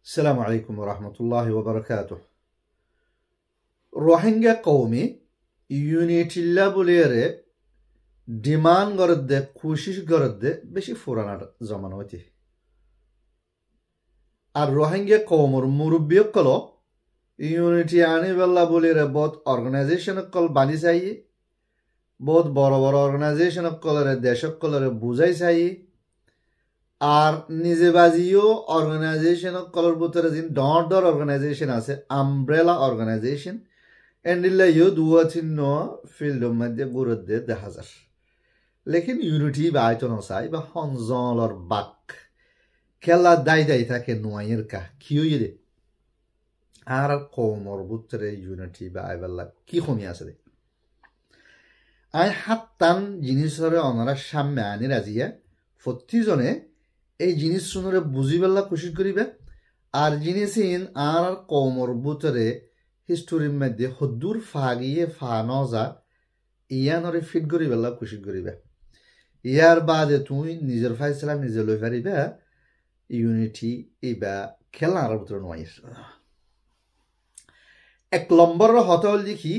السلام عليكم ورحمة الله وبركاته. روهينجا قومي يونيتي لابوليري demand করতে কোশিশ করতে বেশি পুরানার জমান হইতে আর রোহিঙ্গা কওমর মুরব্বী কল ইউনিটি আনি বেলা বলিরে বহুত অর্গানাইজেশন কল বানি চাই বহুত বড় বড় অর্গানাইজেশন কলরে দেশ কলরে বুঝাই চাই আর নিজে বাজিও অর্গানাইজেশন কলর ভিতরে যে ডর অর্গানাইজেশন আছে আমব্রেলা অর্গানাইজেশন এন্ডিল্লা ইউ দুয়া চিহ্ন ফিল্ডের মধ্যে গুরুত্ব দেখা যায় লেকিন ইউনিটি বা আয়তন চাই বা সংজলর বাক খেলা দায় দায় থাকে নোয়াইয়ের কা কি হইয়ে আর কমর ভিতরে ইউনিটি বা আইবেলা কি কমি আছে দে আই হাত্তান জিনিসরে অনারা সামনে আনি রাজিয়া প্রতিজনে এই জিনিস শুনরে বুঝিবেলা কোশিশ করিবে আর জিনিসিন আর কমর ভিতরে হিস্টোরির মধ্যে হদ্দুর ফাগিয়ে ফা নজা ইয়ানরে ফিট করিবেলা কোশিশ করিবে ইয়ার বাদে তুই নিজের ফাইসলা নিজে লই পারিবে ইউনিটি ইবা খেলা আর ভিতরে নয় এক নম্বর হতে হল দেখি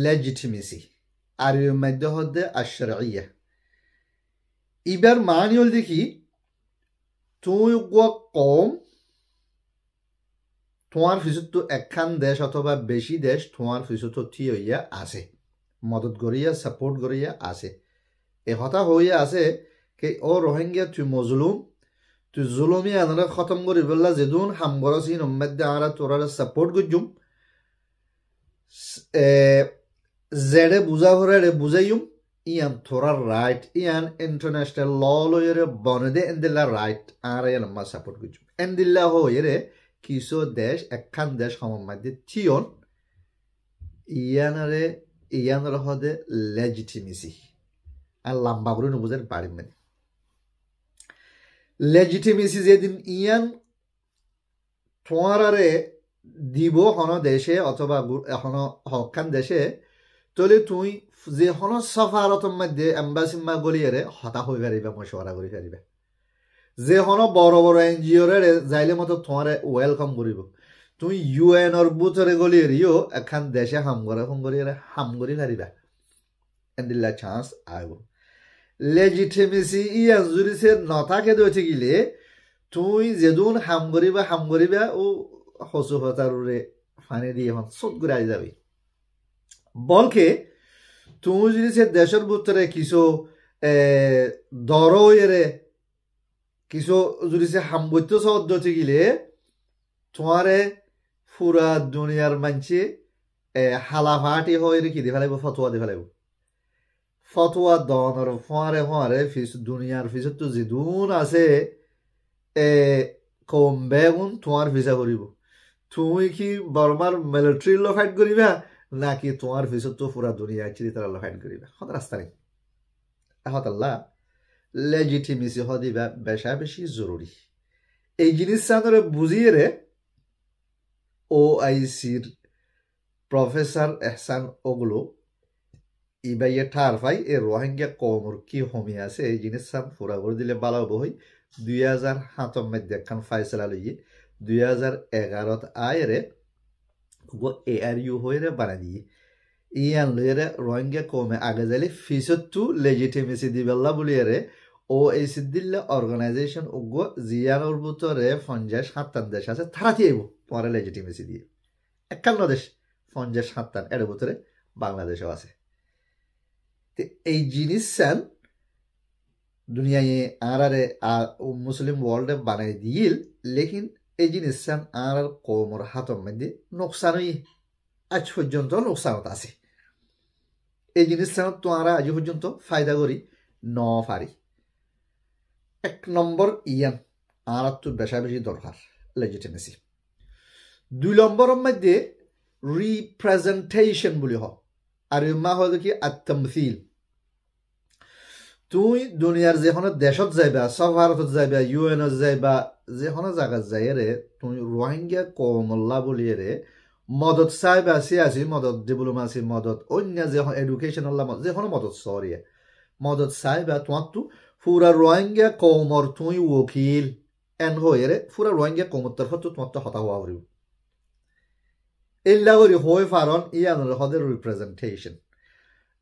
লেজিটিমেসি আর এর মধ্যে হতে আশরাইয়া ইবার মানি হল দেখি তুই কম তোমার ফিসত একখান দেশ অথবা বেশি দেশ তোমার ফিসত থিয় হইয়া আছে মদত করিয়া সাপোর্ট করিয়া আছে এ হতা হইয়া আছে কে ও রোহিঙ্গা তুই মজলুম তুই জুলুমি আনারা খতম করি বললা যেদুন হামগরসি নম্মদে আনারা তোরারে সাপোর্ট করজুম জেডে বুঝা হরে বুঝাইম ইয়ান তোরার রাইট ইয়ান ইন্টারন্যাশনাল ল লইরে বনদে এন্দিল্লা রাইট আর ইয়ান মা সাপোর্ট করজুম এন্দিল্লা হইরে কিছু দেশ একখান দেশ সমর মধ্যে থিয়ন ইয়ানরে হদে লেজিটিমেসি আর লম্বা করে নবুঝেন পারি মানে লেজিটিমেসি যেদিন ইয়ান তোমারে দিব হন দেশে অথবা হন হকান দেশে তলে তুই যে হন সফারতর মধ্যে এম্বাসিম্মা গলিয়ারে হতা হয়ে পারিবে মশওয়ারা করে পারিবে যে হন বড় বড় এনজিওরে যাইলে মতো তোমারে ওয়েলকাম করিব তুই ইউএনর বুথরে গলিয়ারিও এখান দেশে হাম করি পারিবা এন্দিল্লা চান্স আইব লেজিটিমেসি ইয়ান যদি সে নথাকে দইতে গিলে তুই যেদুন হাম করিবা ও হসু হতারুরে ফানি দিয়ে এখন চোট করে আই যাবি বলকে তুই যদি সে দেশের ভিতরে কিছু দরইরে কিছু যদি সে হামবৈত্য সদ্যতে গিলে তোমারে পুরা দুনিয়ার মানছে হালাফাটি হয়ে কি দিয়ে ফেলাইব ফতোয়া দিয়ে ফেলাইব ফতোয়া দনর ফোয়ারে দুনিয়ার ফিসত তো যেদুন আছে কম বেগুন তোমার ভিসা করিব তুমি কি বর্মার মিলিটারির লো ফাইট করিবা নাকি তোমার ফিসত তো পুরা দুনিয়া চিরি তারা লো ফাইট করিবা হত রাস্তা নেই হতাল্লা লেজিটিমেসি হদিবা বেশা বেশি জরুরি এই জিনিস সানরে বুঝিয়ে রে ওআইসির প্রফেসর এহসান ওগলো ইবাইয়ে ঠার পাই এ রোহিঙ্গা কমর কি হমি আছে এই জিনিস সান পুরা করে দিলে ভালো বই 2007 মধ্যে একখান ফাইসলা লইয়ে 2011 আয়রে এআরইউ হয়ে বানাই দিয়ে ইয়ান লইরে রোহিঙ্গা কমে আগে যাইলে ফিসতু লেজিটিমেসি দিবেল্লা বলিয়ারে ও এই সিদ্দিল্লা অর্গানাইজেশন উগ্র জিয়ানোর ভিতরে 50-57 দেশ আছে তারাতি আইব পরে লেজিটিমেসি দিয়ে 51 দেশ 50-57 এর ভিতরে বাংলাদেশও আছে এই জিনিস সান দুনিয়ায় আরারে মুসলিম ওয়ার্ল্ডে বানাই দিল লেকিন এই জিনিস সান আর কমর হাতর মধ্যে নোকসানই আজ পর্যন্ত নোকসানত আছে এই জিনিস সান তো আর আজ পর্যন্ত ফায়দা করি ন পারি এক নম্বর ইয়ান আর তো বেশা বেশি দরকার লেজিটিমেসি 2 নম্বরের মধ্যে রিপ্রেজেন্টেশন বলি হয় আর মা হয় কি আত্মথিল তুই দুনিয়ার যেখানে দেশত যাইবা সফারতত যাইবা ইউএনত যাইবা যেখানে জায়গা যাই রে তুই রোহিঙ্গা কমল্লা বলিয়ে রে মদত চাইবা সিয়াসি মদত ডিপ্লোমাসি মদত অন্য যে এডুকেশনাল যেখানে মদত মদত চাইবা তোমার তো পুরা রোহিঙ্গা কমর তুই ওকিল এন হয়ে পুরা রোহিঙ্গা কমুত্তর হতো তোমার তো হতা হওয়া হরিব এল্লা করি হয়ে ফারণ ইয়ানোর হদের রিপ্রেজেন্টেশন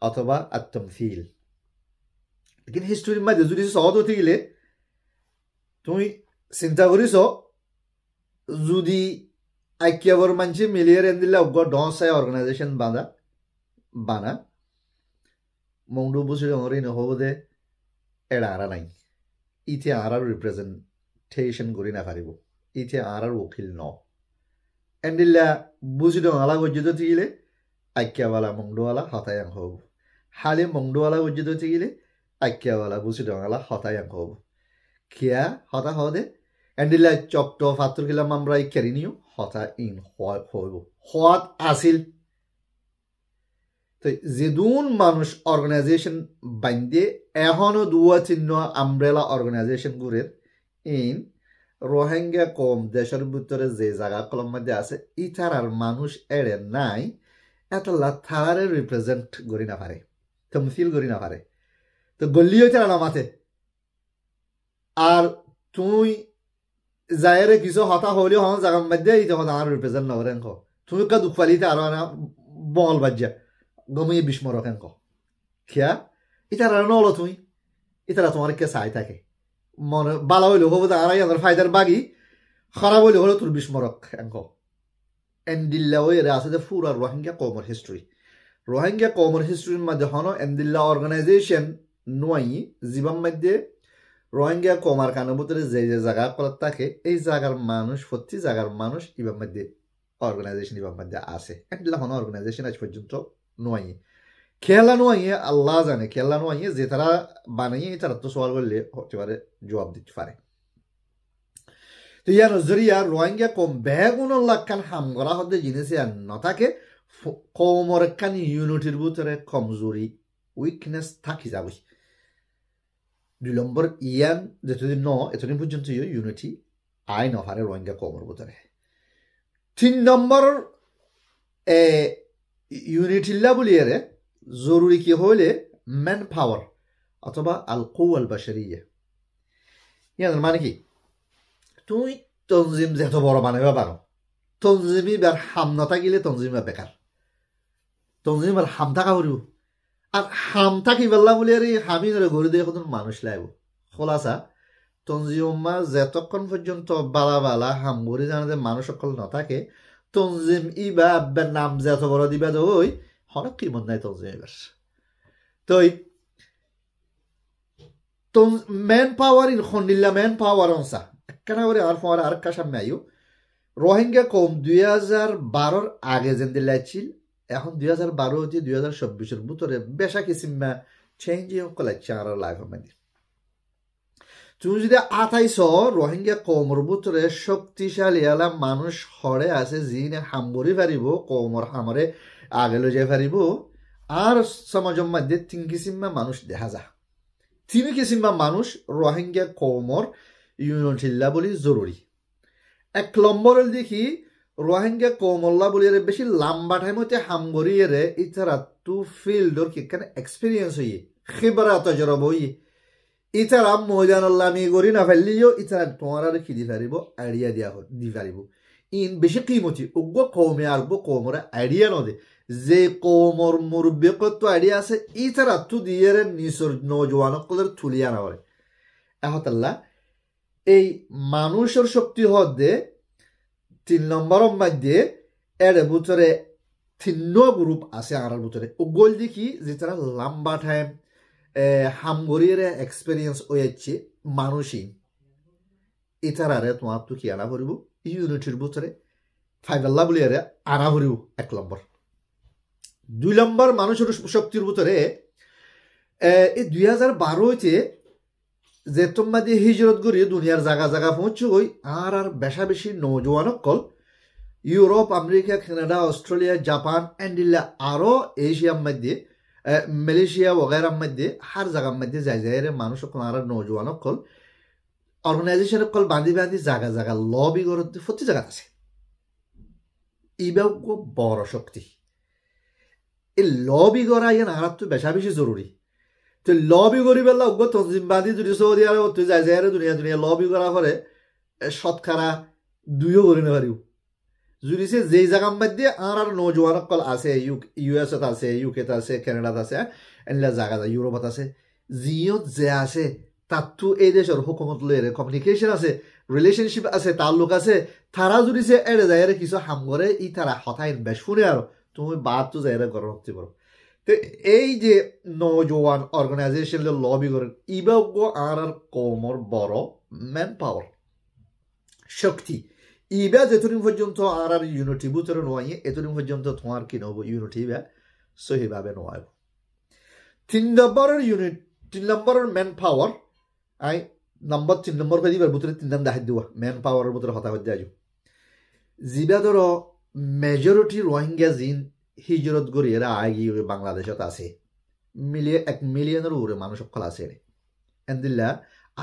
অথবা আত্মফিল কিন্তু হিস্টোরির মাঝে যদি সহজ হতে গেলে তুমি চিন্তা করিস যদি আইকিয়াবর মানছি মিলিয়ে এন্দিল্লা অজ্ঞ ডসাই অর্গানাইজেশন বানা মংডু বুঝি ডঙরি নহব দে এড়া আরা নাই ইতে আর রিপ্রেজেন্টেশন করি না পারিব ইতে আর উকিল ন এন্দিল্লা বুঝি ডঙালা গজ্জিত থাকিলে আইকিয়াওয়ালা মংডুওয়ালা হতায়াং হব হালে মংডুওয়ালা গজ্জিত থাকিলে আইকিয়াওয়ালা বুঝি ডঙালা হতায়াং হব কিয়া হতা হদে এন্দিল্লা চপ্ট ফাতুর গিলাম আমরা কেরিনিও হতা ইন হইব হওয়াত আসিল তো যেদুন মানুষ অর্গানাইজেশন বান্ধে এখনো দুয়া চিহ্ন আমব্রেলা অর্গানাইজেশন গুরের ইন রোহিঙ্গা কম দেশের ভিতরে যে জায়গা কলম মধ্যে আছে ইতারার মানুষ এড়ে নাই এতলা থারারে রিপ্রেজেন্ট করি না পারে তমসিল করি না পারে তো গল্লিও তারা নামাতে আর তুই যায়রে কিছু হতা হলেও হন জায়গার মধ্যে এই তখন আর রিপ্রেজেন্ট নকরেন তুমি কা দুঃখ পালিতে আরো বল বাজ্যা গমিয়ে বিস্মরক এঙ্ক খেয়া ইতারা নলো তুই ইতারা তোমার কে চাই থাকে মনে বালা হইলেও হবো আড়াই হাজার ফায়দার বাগি খারাপ হইলে হলো তোর বিস্মরক এঙ্ক এন্ডিল্লা ওয়েরে আছে যে পুরা রোহিঙ্গা কমর হিস্ট্রি রোহিঙ্গা কমর হিস্ট্রির মধ্যে হন এন্ডিল্লা অর্গানাইজেশন নয় জীবন মধ্যে রোহিঙ্গা কমার কানের ভিতরে যে যে জায়গা করার থাকে এই জায়গার মানুষ প্রতি জায়গার মানুষ ইবার মধ্যে অর্গানাইজেশন ইবার মধ্যে আছে এন্ডিল্লা হন অর্গানাইজেশন আজ পর্যন্ত নয় খেলা নয় আল্লাহ জানে খেলা নয় যে তারা বানিয়ে তারা তো সওয়াল করলে হতে পারে জবাব দিতে পারে তো ইয়ার জরিয়া রোহিঙ্গা কম বেগুনুল্লাহ খান হাম করা হতে জিনিস আর নথাকে কমর খান ইউনিটির ভিতরে কমজোরি উইকনেস থাকি যাবে 2 নম্বর ইয়ান যেতদিন এতদিন পর্যন্ত ইউনিটি আই নহারে রোহিঙ্গা কমর ভিতরে 3 নম্বর ইউনিটিল্লা বলিয়ে জরুরি কি হইলে ম্যান পাওয়ার অথবা আল কুওয়াল বাশারিয়া ইয়ার মানে কি তুই তনজিম যেত বড় বানাইবা পারো তনজিমি বার হাম না থাকিলে তনজিমা বেকার তনজিম আর হাম থাকা হরিব আর হাম থাকি বেলা বলি আর হামি ধরে গড়ি দিয়ে এখন মানুষ লাইব খোলাসা তনজিমা যেতক্ষণ পর্যন্ত বালা বালা হাম গড়ি জানে মানুষ সকল নথাকে তনজিম ইবা আব্বার নাম যেত বড় দিবা ওই হঠাৎ কি মন নাই তনজিম এবার তো ম্যান পাওয়ার ইন খন্ডিল্লা ম্যান পাওয়ার অংসা কেন করে আর ফোয়ার আর কা সামনে আইও রোহিঙ্গা কম 2012 আগে যেন দিলাইছিল এখন 2012 হতে 2026 ভিতরে বেশা কিসিমা চেঞ্জ কলাচ্ছে আর লাইফ মানে তুমি যদি 28 রোহিঙ্গা কমর ভিতরে শক্তিশালী এলা মানুষ হরে আছে যিনি হামবরি পারিব কমর হামরে আগে লৈ যাই পারিব আর সমাজের মধ্যে 3 কিসিমা মানুষ দেখা যায় 3 কিসিমা মানুষ রোহিঙ্গা কমর ইউনিটিল্লা বলি জরুরি 1 নম্বর দেখি রোহিঙ্গা কমল্লা বলি বেশি লম্বা টাইমতে হামগরিয়ে ইতারা টু ফিল্ডর কিখানে এক্সপিরিয়েন্স হইয়ে খিবরা তজরব হইয়ে ইতারা ময়দানল্লামি গরি না ফেললিও ইতারা তোমার আর কি দি পারিব আইডিয়া দিয়া দি পারিব ইন বেশি কিমতি উগ্র কমে আর কমরে আইডিয়া নদে যে কমর মুরব্বী কত আইডিয়া আছে ইতারা তু দিয়ে নিসর নজওয়ানকলের তুলিয়া না করে এহতাল্লা এই মানুষের শক্তি হদে 3 নম্বরের মধ্যে এর ভিতরে 3 গ্রুপ আছে আর ভিতরে ওগল দেখি যে তারা লম্বা টাইম হামগরির এক্সপিরিয়েন্স হয়েছে মানুষই ইতারারে তোমার তো কি আনা করিব ইউনিটির ভিতরে ফাইভাল্লা বলি আনা করিব 1 নম্বর 2 নম্বর মানুষের শক্তির ভিতরে এই 2012 হইতে যে তোমরা দিয়ে হিজরত করি দুনিয়ার জায়গা জায়গা পৌঁছো গই আর বেশা বেশি নৌজওয়ানকল Europe America Canada Australia Japan এন্ডিল্লা আরো এশিয়ার মধ্যে মালয়েশিয়া वगैरह মধ্যে হার জায়গার মধ্যে যাই যায় মানুষ আর নৌজওয়ানকল অর্গানাইজেশন কল বাঁধি বাঁধি জায়গা জায়গা লবি করতে প্রতি জায়গা আছে ইবাও বড় শক্তি এই লবি করা ইয়ান আর তো বেশা বেশি জরুরি তো লবি করি বেলা তনজিম বাঁধি যদি সৌদি আরব তুই যাই যায় দুনিয়া দুনিয়া লবি করা করে শতকরা 2 করে না পারিব যদি সে যেই জায়গা মধ্যে আর নজওয়ান কল আছে ইউএস আছে ইউকে আছে কানাডাত আছে এনলা জায়গা ইউরোপত আছে জিয়ত যে আছে তাতু এই দেশের হুকুমত লইরে কমিউনিকেশন আছে রিলেশনশিপ আছে তাল্লুক আছে তারা যদি সে এড়ে যায় কিছু হাম করে ই তারা হঠাৎ ইনভেস্ট শুনে আর তুমি বাদ তো যাই গরম হতে পারো তো এই যে নজওয়ান অর্গানাইজেশন লবি করেন ইবাগ্য আর কমর বড় ম্যান পাওয়ার শক্তি ইবা যেতদিন পর্যন্ত আর ইউনিটি বুতরে নয় এতদিন পর্যন্ত তোমার কি নব ইউনিটি বা সহিভাবে নয় 3 নম্বরের ইউনিট 3 নম্বরের ম্যান পাওয়ার আই নম্বর 3 নম্বর করে দিবার বুতরে 3 নাম দেখাই দিবা ম্যান পাওয়ারের বুতরে হতা হতে আজু জিবা ধরো মেজরিটি রোহিঙ্গা জিন হিজরত করি এরা আগে বাংলাদেশত আছে 1 মিলিয়নের উপরে মানুষ সকল আছে এন্দিল্লা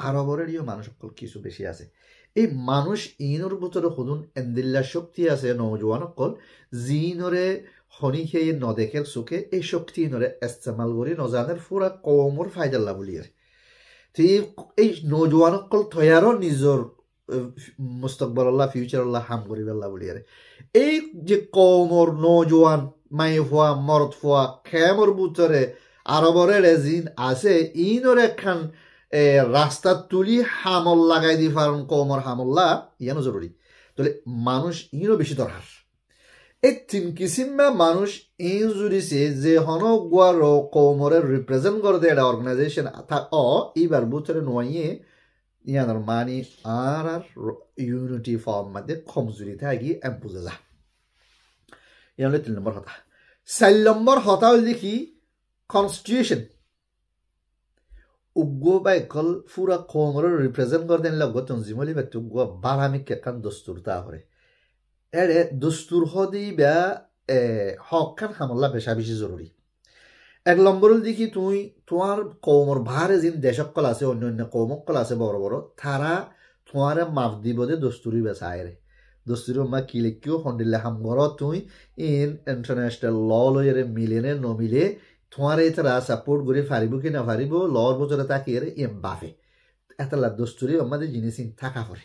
আরবরেরও মানুষ সকল কিছু বেশি আছে এই মানুষ ইনর ভিতরে সদুন এন্দিল্লা শক্তি আছে নৌজওয়ান সকল জিনরে হনি খেয়ে নদেখের চোখে এই শক্তি ইনরে ইস্তেমাল করি নজানের পুরা কমর ফায়দাল্লা বলি আর এই নৌজওয়ান সকল থয়ারও নিজর মুস্তকবরল্লাহ ফিউচারল্লাহ হাম করি বেল্লা বলি আর এই যে কমর নৌজওয়ান মাই হওয়া মরদ হওয়া খেমর ভিতরে আরবরের জিন আছে ইনরে খান রাস্তা তুলি হামল লাগাই দি ফারণ কমর হামল্লা ইয়ানো জরুরি তাহলে মানুষ ইনও বেশি দরকার এই 3 কিসিমা মানুষ ইন জুড়িছে যে হন গুয়ার কমরের রিপ্রেজেন্ট করে দেয় একটা অর্গানাইজেশন এইবার বুথরে নয় ইয়ানোর মানি আর ইউনিটি ফর্ম মধ্যে কমজুরি থাকি এম বুঝে যা ইয়ান 3 নম্বর কথা 4 নম্বর কথা হল দেখি কনস্টিটিউশন উগ্গো বা একল পুরা কমরের রিপ্রেজেন্ট করে দেন লগ তঞ্জিমলি ব্যক্তি উগ্গো বারামিক কেকান দস্তুর তা করে এরে দস্তুর হদি বা হকান হামলা বেশা বেশি জরুরি 1 নম্বর দেখি তুই তোমার কমর ভারে জিন দেশকল আছে অন্য কমকল আছে বড় বড় তারা তোমার মাফ দিব দে দস্তুরি বেচা আয়রে দস্তুরি মা কি লিখিও হন্ডিল্লা হামগর তুই ইন ইন্টারন্যাশনাল ল লইরে মিলেনে নমিলে তোমার তারা সাপোর্ট করে ফারিব কি না ফারিব লর বছরে তাকিয়ে এম বাফে এতলা দস্তুরি আমাদের জিনিস থাকা পরে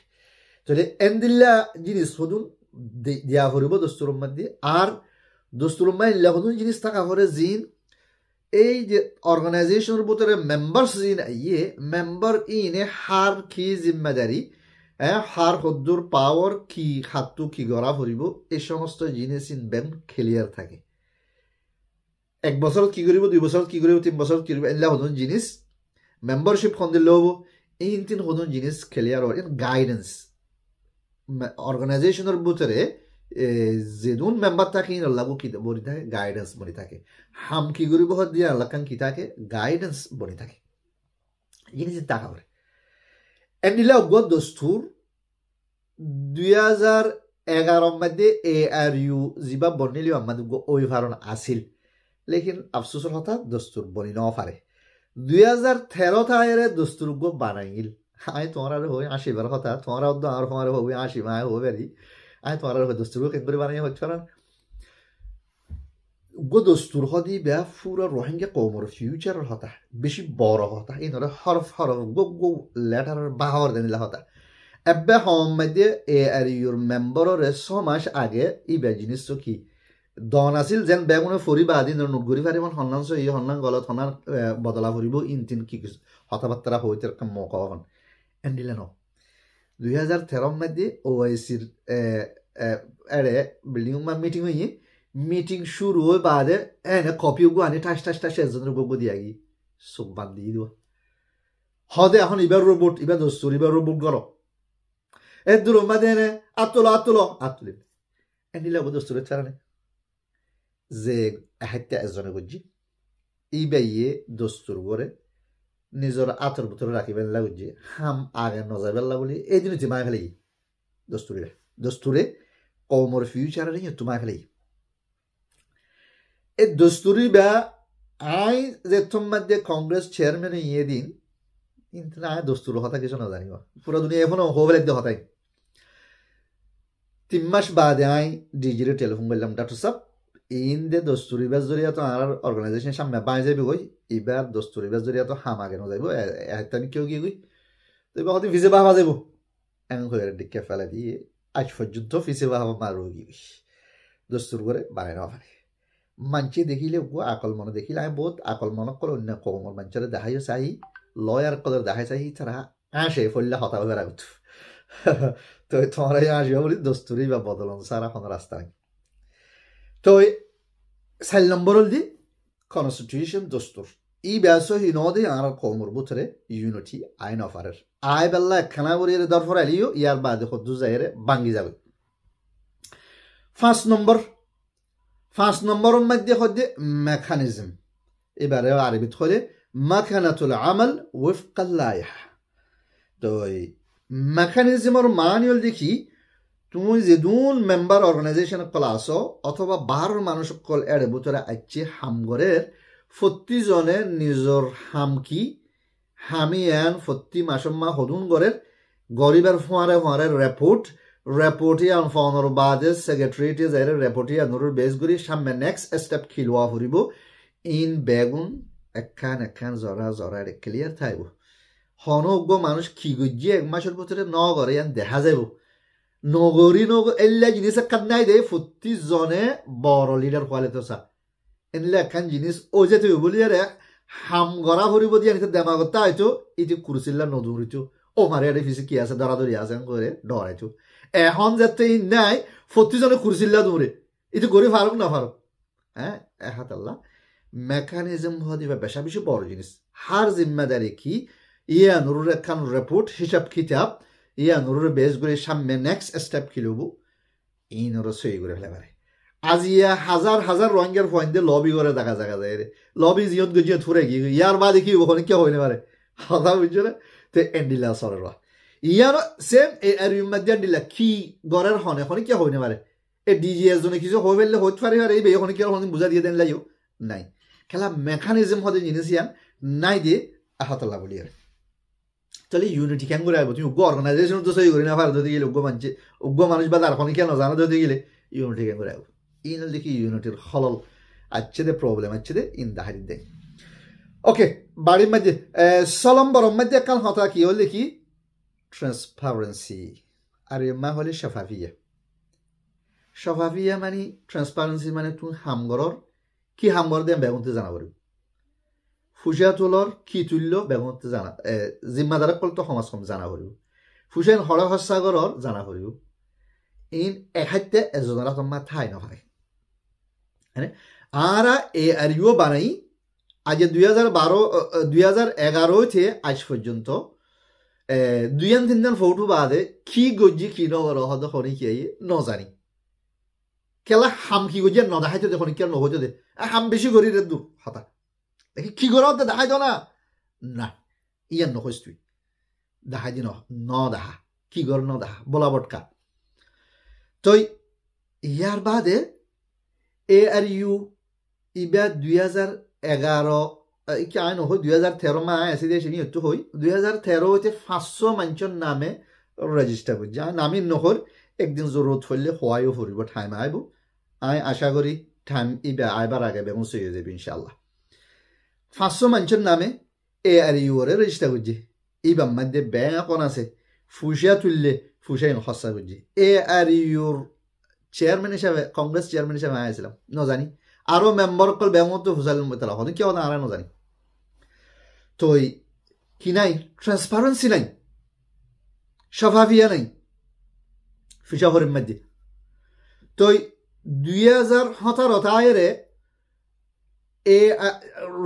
তাহলে এন্দিল্লা জিনিস হদুন দিয়া ফুরিব দস্তুর মধ্যে আর দস্তুর ইল্লা হদুন জিনিস থাকা পরে জিন এই যে অর্গানাইজেশনের ভিতরে মেম্বার্স জিন ইয়ে মেম্বার ইনে হার কি জিম্মেদারি হার হদ্দুর পাওয়ার কি হাতু কি গড়া ফুরিব এই সমস্ত জিনিস ইন বেন ক্লিয়ার থাকে 1 বছর কি করিব 2 বছর কি করিব 3 বছর কি করিব এলা হদুন জিনিস মেম্বারশিপ খন্দিল লব এই তিন হদুন জিনিস ক্লিয়ার আর ইন গাইডেন্স অর্গানাইজেশনের ভিতরে যেদুন মেম্বার থাকে ইন লাগু কি বলি থাকে গাইডেন্স বলি থাকে হাম কি করিব হদ দিয়া লাকান কি থাকে গাইডেন্স বলি থাকে জিনিস টাকা করে এন্ডিলা গদ দস্তুর 2011 মধ্যে ARU জিবা বর্ণিলিও আমাদের ওই ভারণ আসিল লেকিন আফসোসের কথা দস্তুর বনি ন পারে 2013 থাইরে দস্তুর গো বানাইল আই তোমার হই আসিবার কথা তোমার আর তোমার হই আসি মা হবেরি আই তোমার হই দস্তুর কেন করে বানাই হচ্ছে না গো দস্তুর হদি বে পুরো রোহিঙ্গা কমর ফিউচারের কথা বেশি বড় কথা ইনরে হরফ গো গো লেটার বাহর দেনিলা কথা এবে হম মধ্যে ARU মেম্বারের 6 মাস আগে এই জিনিস কি দন আছিল যেন বেগুনে ফরি বাদি নোট ঘুরি ফারি মন হন্নান সো এই হন্নান গলত হন্নান বদলা ফুরিব ইনতিন কি হতাবার্তা হইতে মৌকা হন এন্ডিলে ন 2013 মধ্যে OICর এরে বিল্ডিং মা মিটিং হই মিটিং শুরু হই বাদে এনে কপি গো আনি টাস টাস টাস এজনের গো দিয়াগি সব বান্দি দিব হদে এখন ইবার রোবট ইবার দস্তুর ইবার রোবট গর এ দূর মধ্যে এনে আতুলি এন্ডিলে গো দস্তুরের চারানে যে হাইতে এজনে গুজি ইবাইয়ে দস্তুর করে নিজের আতর ভিতরে রাখিবেন লাগুজি হাম আগে নজাবেল্লা বলি এই জিনিস মায় ফেলাই দস্তুরে কমর ফিউচারে নিয়ে তোমায় ফেলাই এই দস্তুরি বা আই যে তোমার কংগ্রেস চেয়ারম্যান ইয়ে দিন কিন্তু না দস্তুর কথা কিছু না জানিব পুরো দুনিয়া এখনো হবেল একদম হতাই 3 মাস বাদে আই ডিজিরে টেলিফোন করলাম ডাক্তার সাহেব ইন দে দস্তুরি বেজ জরিয়া তো আর অর্গানাইজেশন সামনে বাই যাবি গই এবার দস্তুরি বেজ জরিয়া তো হাম আগে ন যাইব আমি কেউ কি গই তো এবার হতে ভিজে বাবা যাইব এন হয়ে দিকে ফেলে দিয়ে আজ পর্যন্ত ফিসে বাবা মারু গিয়ে দস্তুর করে বানাই না পারে মানছে দেখিলে আকল মনে দেখিলে আমি বহুত আকল মনে করে অন্য কমর মানুষের দেখাইও চাই লয়ার কলের দেখাই চাই তারা আসে ফললে হতা হয়ে রাখত তো তোমার আসবে বলি দস্তুরি বা বদলন সারা এখন রাস্তা নেই তো 4 নম্বর হল দি কনস্টিটিউশন দস্তুর ই ব্যাস হিনদে আর কমর বুথরে ইউনিটি আইন অফারের আয় বেল্লা একখানা বলিয়ে দরফর আলিও ইয়ার বাদে হদ্দু যাইরে ভাঙ্গি যাবে 5 নম্বরের মধ্যে হচ্ছে মেকানিজম এবারে আরবিত হলে মাকানাতুল আমাল ওয়ফকাল লাইহা তো মেকানিজমের মানিয়ল দেখি তুমি যেদুন মেম্বার অর্গানাইজেশন কল আসো অথবা বাহার মানুষ কল এড়ে বুতরে আইছে হামগরের 40 জনে নিজর হামকি হামি এন 40 মাসমা হদুন গরের গরিবের ফোয়ারে রেপোর্টে আন ফোনের বাদে সেক্রেটারিয়েটে যাইরে রেপোর্টে আনুর বেস করি সামনে নেক্সট স্টেপ খিলোয়া ফুরিব ইন বেগুন একখান জরা ক্লিয়ার থাইব হনজ্ঞ মানুষ কি গজ্জি 1 মাসের ভিতরে ন করে ইয়ান দেখা যাইব নগরী এল্লা জিনিস একখান নাই দে 40 জনে বড় লিডার হওয়ালে তো চা এনলে একখান জিনিস ও যে তুই বলি আরে হাম গড়া ফুরিব দিয়ে নিতে দেমাগতা হয়তো ইতি কুরসিল্লা নদুরিতো ও মারে আরে ফিসে কি আছে দরাদরি আছে করে ডরাইতো এখন যাতে নাই 40 জনে কুরসিল্লা দূরে ইতি গরি ফারুক না ফারুক হ্যাঁ এহাত আল্লাহ মেকানিজম হওয়া দিবা বেশা বেশি বড় জিনিস হার জিম্মাদারি কি ইয়া নুরুর একখান রিপোর্ট হিসাব কিতাব ইয়া নুরুর বেস করে সামনে নেক্সট স্টেপ কি লব ই নুরু সই করে ফেলে পারে আজ ইয়া হাজার রঙের পয়েন্টে লবি করে দেখা যায় রে লবি জিয়ত গজিয়ে থুরে গিয়ে ইয়ার বাদে কি ওখানে কি হইনে পারে হাজা বুঝছো না তে এন্ডিলা সরের ইয়ার সেম এর মধ্যে এন্ডিলা কি গরের হনে হনে কি হইনে পারে এ ডিজিএস জনে কিছু হই ফেললে হইতে পারে আর এই বে হনে কি হনে বুঝা দিয়ে দেন লাইও নাই খেলা মেকানিজম হতে জিনিস ইয়ান নাই দিয়ে আহাতলা বলি আর তাহলে ইউনিটি কেন করে আসবো তুমি অর্গানাইজেশন তো সই করি না পারে যদি গেলে উগ্র মানুষ বা তার ফোনে কেন জানা যদি গেলে ইউনিটি কেন করে আসবো ইন দেখি ইউনিটির হলল আছে দে প্রবলেম আছে দে ইন দাহারি দে ওকে বাড়ির মধ্যে 6 নম্বরের মধ্যে কাল হতা কি হল দেখি ট্রান্সপারেন্সি আর মা হলে সাফাফিয়া মানে ট্রান্সপারেন্সি মানে তুমি হামগরর কি হামগর দেন বেগুনতে জানা পারো ফুসা তোলর কি তুল্য বেগুনতে জানা জিম্মাদার কল তো সমাজ কম জানা পারো ফুসেন হর হসাগরর জানা পারো ইন এখাইতে এজনারা তোমার ঠাই নয় হ্যাঁ আর এ আর ইউ বানাই আজ 2011 আজ পর্যন্ত 2-3 দিন ফটো বাদে কি গজ্জি কি নগর হদ হনি কি ন জানি কেলা হাম কি গজ্জি ন দেখাইতে দেখুন কি নহইতে দে হাম বেশি করি রে দূর হতা দেখি কি করো দেখাইতো না ইয়ান নকইস তুই দেখাই দি ন দেখা কি গর ন দেখা বলা বটকা তই ইয়ার বাদে এ আর ইউ ইবা 2011 কি আইন হয় 2013 মা আছে দিয়ে সেমি একটু হই 2013 হইতে 500 মানুষের নামে রেজিস্টার করছে নামি নহর একদিন জরুরত হইলে হওয়াইও ফুরিব টাইম আইব আমি আশা করি টাইম ইবা আইবার আগে বেগুন সই যাবে ইনশাল্লাহ 500 মানুষের নামে এ আর ইউ ওরে রেজিস্টার করছে ইবার মধ্যে ব্যাংক অ্যাকাউন্ট আছে ফুসিয়া তুললে ফুসাই হসা করছে এ আর ইউর চেয়ারম্যান হিসাবে কংগ্রেস চেয়ারম্যান হিসাবে আইছিলাম ন জানি আরো মেম্বার কল ব্যাংক তো ফুসাইল তারা হনে কেউ না আর ন জানি তো কি নাই ট্রান্সপারেন্সি নাই সাফাফিয়া নাই ফিসাফরের মধ্যে তো 2017 আয়েরে এ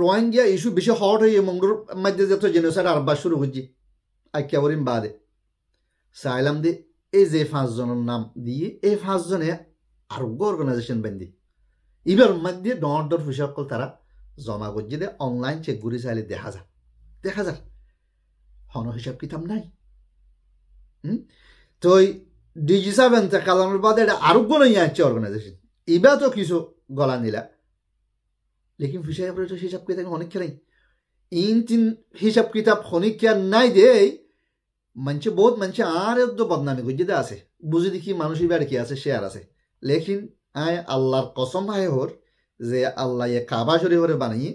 রোহিঙ্গা ইস্যু বেশি হট হয়ে মঙ্গল মধ্যে যত জেনোসাইড আরবা শুরু করছি আইকিয়াবরিম বাদে সাইলাম দি এই যে 5 জনের নাম দিয়ে এই 5 জনে আরোগ্য অর্গানাইজেশন বান্ধি এবার মধ্যে ডর ফিসাকল তারা জমা করছে দে অনলাইন চেক ঘুরে চাইলে দেখা যায় হন হিসাব কিতাব নাই তো ডিজি সাহেব কালামের বাদে এটা আরোগ্য নই আছে অর্গানাইজেশন এবার তো কিছু গলা নিলা লেকিন ফিসাইব তো হিসাব কিতাব অনেক খেলাই ইন তিন হিসাব কিতাব অনেক খেয়াল নাই দে মানুষ বহুত মানুষ আর তো বদনামি করছে আছে বুঝে দেখি মানুষ এবার কি আছে শেয়ার আছে লেকিন আয় আল্লাহর কসম ভাই হর যে আল্লাহ কাবা শরীফরে বানাই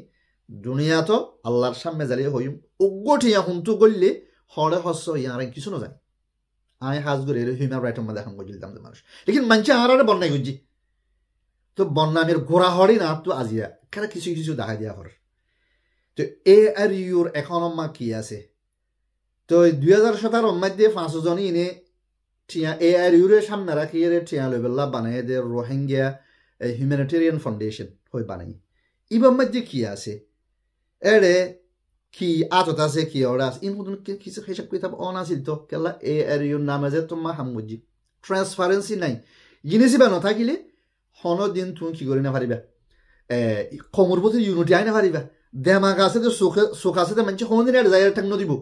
দুনিয়া তো আল্লাহর সামনে জ্বালিয়ে হইম উগ্গঠিয়া হুন্তু করলে হরে হস্য ইয়ার কিছু না জানি আই হাজ করে হিউম্যান রাইট মধ্যে এখন গজিলাম মানুষ লেকিন মানুষ আর বন্যায় গুজি তো বন্যা আমি ঘোরা হরি না তো আজিয়া কেন কিছু কিছু দেখা দিয়া হর তো এ আর ইউর এখনমা কি আছে তো 2017 মধ্যে 5 জন ইনে টিয়া এ আর ইউরের সামনে রাখি এর টিয়া লেভেল বানায় দে রোহিঙ্গা হিউম্যানিটেরিয়ান ফাউন্ডেশন হই বানাই ইবার মধ্যে কি আছে এরে কি আতত আছে কি ওরা আছে ইন মতন কিছু হিসাব কিতাব অন আছিল তো কেলা এ আর ইউর নামে যে তোমার হামুজি ট্রান্সপারেন্সি নাই জিনিসই বা নথাকিলে হন দিন তুমি কি করে না পারিবা কমর প্রতি ইউনিটি আই না পারিবা দেমাগ আছে তো চোখ আছে তো মানুষ কোনদিন আর যাই ঠাক নদিব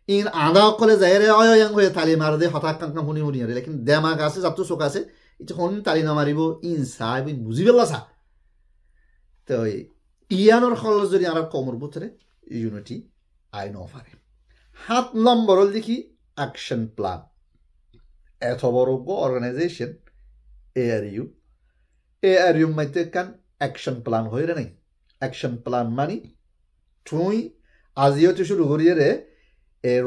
ইন আধা অকলে যাই রে অয়ং হয়ে তালি মার দে হঠাৎ কাঙ্কা শুনি শুনি আরে লেকিন দেমাগ আছে যাতো চোখ আছে এটা কোন তালি নামারিব ইন চাই বুঝি পেলা চা তো ইয়ানোর খল যদি আর কমর ভিতরে ইউনিটি আই নপারে 7 নম্বর দেখি অ্যাকশন প্ল্যান এত বড় অর্গানাইজেশন এ আর ইউ মধ্যে কান অ্যাকশন প্ল্যান হয়ে রে নাই অ্যাকশন প্ল্যান মানে তুই আজিও তো শুরু করিয়ে রে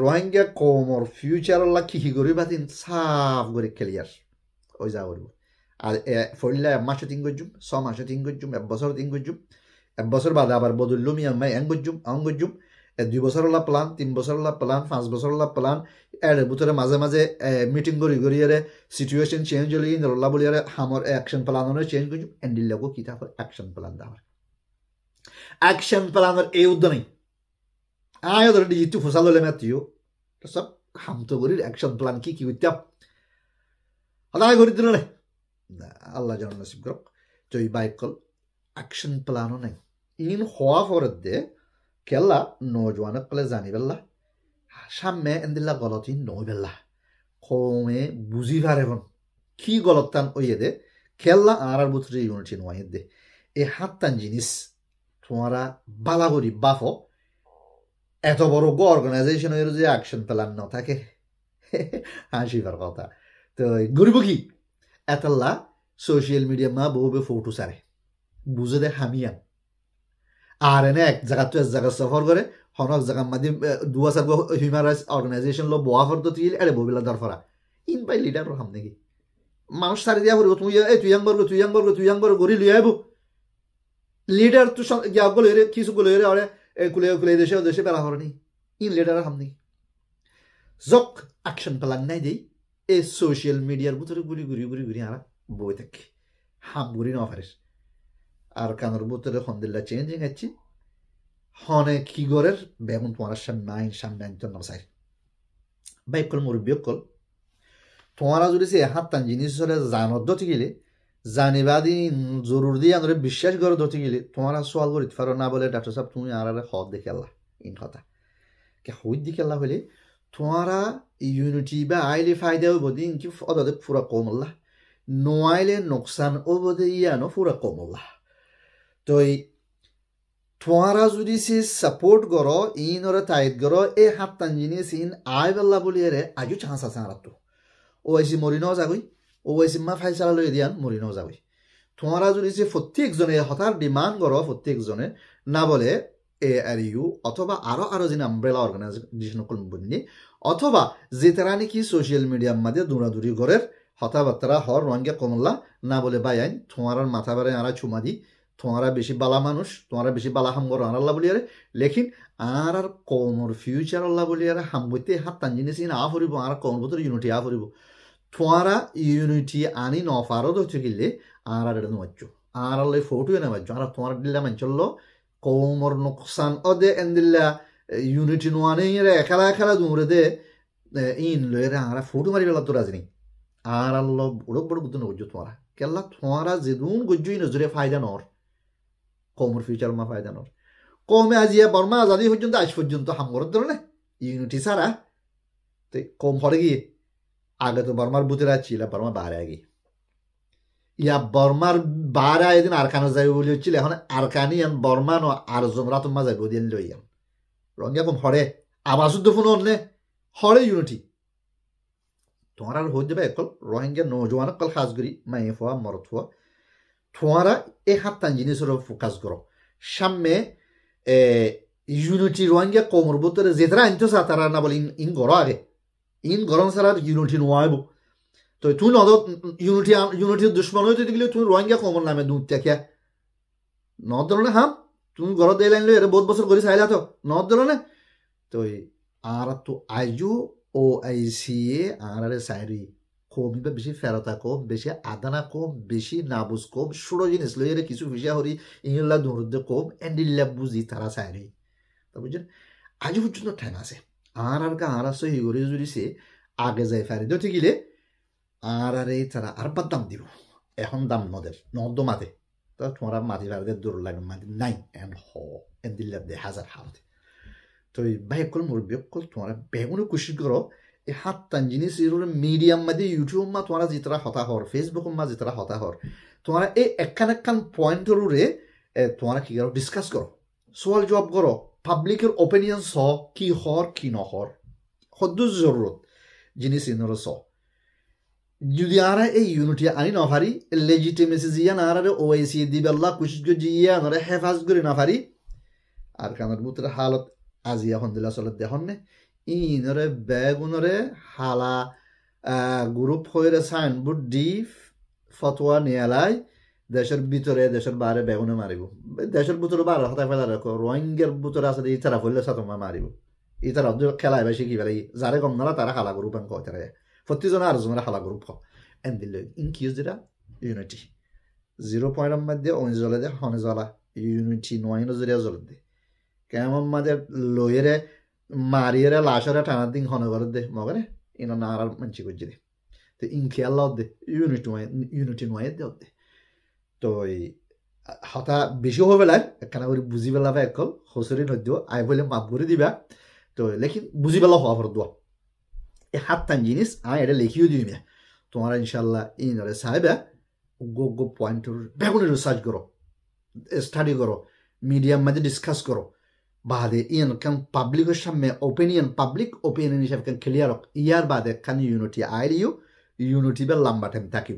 রোহিঙ্গা কমর ফিউচার কি করি বাতিন সাফ করে ক্লিয়ার ওই যা করব আর ফরিলা 1 মাসে 3 গজুম 6 মাসে 3 গজুম 1 বছর 3 গজুম 1 বছর বাদে আবার বদললো মি আমি 1 গজুম 2 বছর প্ল্যান 3 বছর প্ল্যান 5 বছর প্ল্যান এর ভিতরে মাঝে মাঝে মিটিং করি এর সিচুয়েশন চেঞ্জ হলে ইনরল্লা বলি আরে হামর অ্যাকশন প্ল্যান চেঞ্জ গজুম এন্ডিল লাগো কি তারপর অ্যাকশন প্ল্যান দাও অ্যাকশন প্ল্যানের এই উদ্য নেই আয় ধরে ডিজিটু ফসাল হলে মাতিও সব হাম তো করি অ্যাকশন প্ল্যান কি উত্তাপ আদায় করি দিল না আল্লাহ জান নসিব করক তো এই বাইক কল অ্যাকশন প্ল্যানও নাই ইন হওয়া ফরত দে কেলা নজওয়ানক কলে জানি বেল্লা সামনে এন্দিল্লা গলতি নই বেল্লা কমে বুঝি পারেবন কি গলতান ওইয়ে দে খেলা আর বুথরে ইউনিটি নয় দে এই 7টান জিনিস তোমারা বালা করি বাফো এত বড় অর্গানাইজেশনের যে অ্যাকশন প্ল্যান না থাকে হাসিবার কথা তো গরিব কি এতলা সোশ্যাল মিডিয়া মা বহু ফটো সারে বুঝে দে হামিয়ান আর এনে এক জায়গা তো এক জায়গা সফর করে হনক জায়গার মাঝে 2000 হিউম্যান রাইটস অর্গানাইজেশন লো বোয়া ফর্দ তুই এড়ে ববিলা দরফরা ইন বাই লিডার হাম নাকি মানুষ সারি দিয়া করবো তুমি তুই বর্গ গড়ি লিয়ে আইব লিডার তো গিয়া গলে কিছু গলে আরে কুলে দেশে বেড়া হরনি ইন লিডার হাম নাকি জক অ্যাকশন প্ল্যান নাই দেই এই সোশ্যাল মিডিয়ার ভিতরে ঘুরি আর বই থাকি হাম ঘুরি না পারিস আর কানোর ভিতরে হন্দিল্লা চেঞ্জিং আছে হনে কি গরের বেগুন তোমার সামনে আনতে নসাই বাইক কল মুরব্বী কল তোমারা যদি সে 7টান জিনিস জানত ধরতে গেলে জানিবাদি জরুর দিয়ে আনরে বিশ্বাস করে ধরতে গেলে তোমারা সোয়াল করিতে পারো না বলে ডাক্তার সাহেব তুমি আর হদ দেখে আল্লাহ ইন কথা কে হইত দিকে আল্লাহ হলে তোমারা ইউনিটি বা আইলে ফায়দা হইব দিন কি অদাদে পুরা কম আল্লাহ নোয়াইলে নোকসান ও বোধে ইয়ানো পুরা কম আল্লাহ তো তোমারা যদি সে সাপোর্ট করো ইন ওরা টাইট করো এই 7টান জিনিস ইন আই বেল্লা বলি রে আজও চান্স আছে আর তো ও এসি মরি নাও যাগই ও এসি মা ফাইল চালা লই দিয়ান মরি নাও যাগই তোমারা যদি সে প্রত্যেকজনে হঠাৎ ডিমান্ড করো প্রত্যেকজনে না বলে এ আর ইউ অথবা আরো যে আমব্রেলা অর্গানাইজেশন বলনি অথবা যে তারা নাকি সোশ্যাল মিডিয়ার মাঝে দৌড়াদৌড়ি ঘরের হতাবার্তারা হর রঙে কমলা না বলে বাই আইন তোমার মাথা বারে আরা চুমা দি তোমারা বেশি বালা মানুষ তোমারা বেশি বালা হাম করো আল্লাহ বলি আরে লেকিন আর কমর ফিউচার আল্লাহ বলি আর হাম বইতে 7টান জিনিস ইন আ ফুরিব আর কমর ভিতরে ইউনিটি আ ফুরিব তোমারা ইউনিটি আনি নফারও ধরতে গেলে আর এটা নবাচ্ছ আর আল্লাহ ফটো এনে বাচ্ছ আর তোমার দিল্লা মানচল্ল কমর নোকসান ও দে এন দিল্লা ইউনিটি নোয়ানে খেলা দুমরে দে ইন লয়ে আর ফটো মারি বেলা তোরা জানি আর আল্লাহ বড় বুদ্ধ নগজ্য তোমারা কেলা তোমারা যেদুন গজ্জই নজরে ফায়দা নর কমর ফিউচার মা ফায়দা নর কমে আজিয়া বর্মা আজাদি পর্যন্ত আজ পর্যন্ত হামগরের ধরে ইউনিটি ছাড়া তো কম হরে গিয়ে আগে তো বর্মার বুথের ছিল বর্মা বাহারে আগে ইয়া বর্মার বাহারে এদিন আরকানো যাবে বলে হচ্ছিল এখন আরকানি বর্মা ন আর জমরা তোমা যাইব দিন লইয়ান রঙিয়া কম হরে আবার শুদ্ধ ফোন অন্য হরে ইউনিটি তোমার আর হয়ে যাবে একল রোহিঙ্গা নৌজওয়ান কল খাস করি মাইয়ে ফোয়া মরত ফোয়া তোমারা এই 7টান জিনিসের ফোকাস করো সামনে ইউনিটি রোহিঙ্গা কমর ভিতরে যেতারা আনতে চা তারা না বলে ইন গড় আগে ইন গরম সারা ইউনিটি নোয়াইব তো তুই নদ ইউনিটির দুশ্মন হইতে গেলে তুমি রোহিঙ্গা কমন নামে দুধ দেখে নদ ধরনে হাম তুমি ঘর দিয়ে লাইন এর বহুত বছর করে চাইলা তো নদ ধরনে তো আর তো আইজু ও আইসি আর সাইরি কমিবা বেশি ফেরতা কম বেশি আদানা কম বেশি নাবুজ কম ষোলো জিনিস লইরে কিছু ভিসা হরি ইংলা দৌড়তে কম এন্ডিল্লা বুঝি তারা চাইরি তা বুঝছেন আজ পর্যন্ত ঠেন আছে আর আর আসছে হিগরি জুড়িছে আগে যাই ফারি দিতে গেলে আর তারা আর বাদ দাম দিব এখন দাম নদের নদ মাতে তো তোমরা মাটি ভাড়াদের দূর লাগে মাটি নাই এন হ এন দিল্লা দে হাজার হাত তো বাইকল মুরব্বী কল তোমরা বেগুনে কুশি করো এই হাত টান জিনিস মিডিয়াম মাঝে ইউটিউব মা তোমরা যেতরা হতা হর ফেসবুক মা যেতরা হতা হর তোমরা এই একখান পয়েন্টরে তোমরা কি করো ডিসকাস করো সওয়াল জবাব করো পাবলিকের ওপিনিয়ন স কি হর কি নহর হদ্দু জরুরত জিনিস ইনর স যদি আর এই ইউনিটি আনি নভারি লেজিটিমেসি জিয়া না আর ওআইসি দিবেল্লা কুশিস জিয়া নরে হেফাজ করে নভারি আর কানের বুতরে হালত আজি এখন দিলা চলত দেখুন নে ইনরে বেগুনরে হালা গ্রুপ হয়ে সাইনবোর্ড দি ফতোয়া নিয়ালাই দেশের ভিতরে দেশের বাইরে বেগুনে মারিব দেশের ভিতরে বারো হতায় ফেলা রাখো রোহিঙ্গার ভিতরে আছে ইতারা ফেললে সাতমা মারিব ইতারা খেলায় বেশি কি বেলাই যারে কম নালা তারা হালা গ্রুপ আনক তারা প্রতিজনে আর জনের হালা গ্রুপ হ এন দিলে ইনকিউজ দিরা ইউনিটি 0 পয়েন্টের মধ্যে অন জলে দে হনে জ্বলা ইউনিটি 9 জরিয়া জলে দে কেমন মাঝে লইরে মারিয়ে লাশরে টানার দিন হনে করে দে মগরে ইনো না আর মানছি করছে দে তো ইনকে আল্লাহ দে ইউনিটি নয় দে তো হতা বেশি হয়ে পেলায় একখানা করে বুঝি পেলা বা একল হসরি নদ্য আই বলে মাপ করে দিবা তো লেখিন বুঝি পেলা হওয়া পর দোয়া এই হাত টান জিনিস আয় এটা লিখিও দিবি তোমরা ইনশাল্লাহ ইনরে চাইবা গো পয়েন্টর বেগুনে রিসার্চ করো স্টাডি করো মিডিয়াম মাঝে ডিসকাস করো বাদে ইন কান পাবলিকের সামনে পাবলিক ওপিনিয়ন হিসাবে কান ক্লিয়ার হোক ইয়ার বাদে কান ইউনিটি আইলিও ইউনিটি বা লম্বা টাইম থাকিব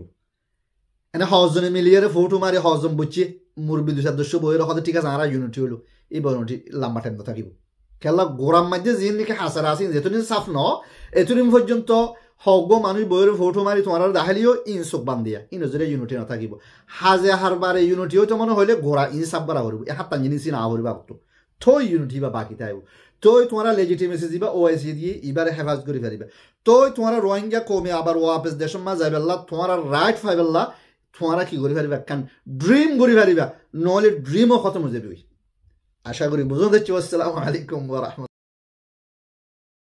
এনে হজনে মিলিয়ে ফটো মারি হজম বুঝছি মুরব্বী 200 বইয়ের হতে ঠিক আছে আর ইউনিটি হলো এই ইউনিটি লম্বা টাইম থাকিব খেলা গোড়ার মধ্যে যিনি নাকি হাসার আসেন যেতদিন সাফ ন এতদিন পর্যন্ত হগ মানুষ বইয়ের ফটো মারি তোমার দেখালিও ইন চোখ বান্ধিয়া ইনজরে ইউনিটি না থাকিব হাজে হারবারে ইউনিটিও তো মনে হইলে গোড়া ইন সাফ বাড়া করব এ হাত জিনিস না হরিবা তো থই ইউনিটি বা বাকি থাকব তই তোমরা লেজিটিমেসি দিবা ওআইসি দিয়ে এবারে হেফাজ করে ফেলিবা তই তোমরা রোহিঙ্গা কমে আবার ওয়াপস দেশের মা যাইবেল্লা তোমরা রাইট পাইবেল্লা তোমরা কি করে ফেলিবা কান ড্রিম করে ফেলিবা নহলে ড্রিমও খতম হয়ে যাবে আশা করি বুঝতে পারছি। আসসালামু আলাইকুম ওয়া রাহমাতুল্লাহ।